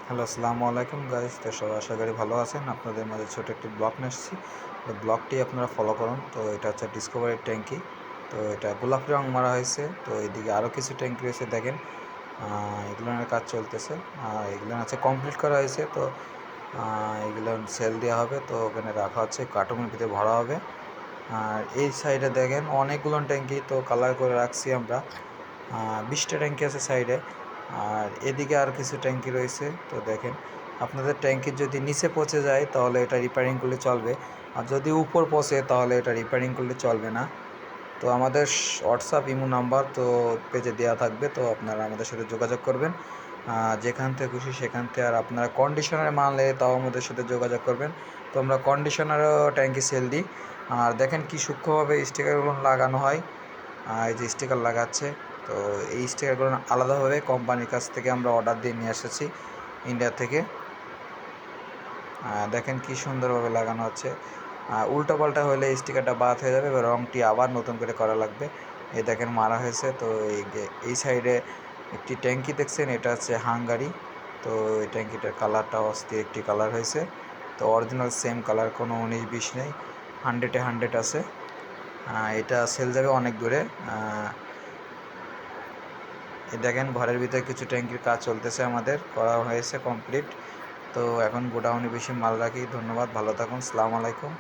Hello, আসসালামু আলাইকুম guys. তো সবাই আশা করি ভালো আছেন। আপনাদের মাঝে ছোট একটি ব্লগ নিয়ে এসেছি। তো ব্লগটি আপনারা ফলো করুন। তো এটা হচ্ছে ডিসকভারির ট্যাঙ্কি। তো এটা গোলাপি রং মারা হয়েছে। তো এদিকে আরও কিছু ট্যাঙ্কি রয়েছে দেখেন। এগুলোর কাজ চলতেছে। এগুলো হচ্ছে কমপ্লিট করা হয়েছে। তো এগুলো সেল দেওয়া হবে। তো ওখানে রাখা হচ্ছে, কার্টুনের ভিতরে ভরা হবে। আর এই সাইডে দেখেন অনেকগুলো ট্যাঙ্কি তো কালার করে রাখছি আমরা। 20টা ট্যাঙ্কি আছে সাইডে। আর এদিকে আর কিছু ট্যাঙ্কি রয়েছে। তো দেখেন, আপনাদের ট্যাঙ্কির যদি নিচে পচে যায় তাহলে এটা রিপেয়ারিং করলে চলবে, আর যদি উপর পচে তাহলে এটা রিপেয়ারিং করলে চলবে না। তো আমাদের হোয়াটসঅ্যাপ ইমো নাম্বার তো পেজে দেওয়া থাকবে। তো আপনারা আমাদের সাথে যোগাযোগ করবেন যেখান থেকে খুশি সেখান থেকে। আর আপনারা কন্ডিশনারে মাল নিলে তাও আমাদের সাথে যোগাযোগ করবেন। তো আমরা কন্ডিশনারও ট্যাঙ্কি সেল দিই। আর দেখেন কি সূক্ষ্মভাবে স্টিকারগুলো লাগানো হয়। এই যে স্টিকার লাগাচ্ছে, তো এই স্টিকারগুলো আলাদাভাবে কোম্পানির কাছ থেকে আমরা অর্ডার দিয়ে নিয়ে এসেছি, ইন্ডিয়া থেকে। দেখেন কি সুন্দরভাবে লাগানো হচ্ছে। উল্টোপাল্টা হলে স্টিকারটা বাদ হয়ে যাবে, এবার রঙটি আবার নতুন করে করা লাগবে। এই দেখেন মারা হয়েছে। তো এই সাইডে একটি ট্যাঙ্কি দেখছেন, এটা হচ্ছে হাঙ্গারি। তো এই ট্যাঙ্কিটার কালারটা অস্থির একটি কালার হয়েছে। তো অরিজিনাল সেম কালার, কোনো 19-20 নেই, 100-এ 100 আছে। এটা সেল যাবে অনেক দূরে। এই দেখেন ঘরের ভিতরে কিছু ট্যাঙ্কির কাজ চলতেছে, আমাদের করা হয়েছে কমপ্লিট। তো এখন গোডাউনে বেশি মাল রাখি। ধন্যবাদ, ভালো থাকুন, আসসালামু আলাইকুম।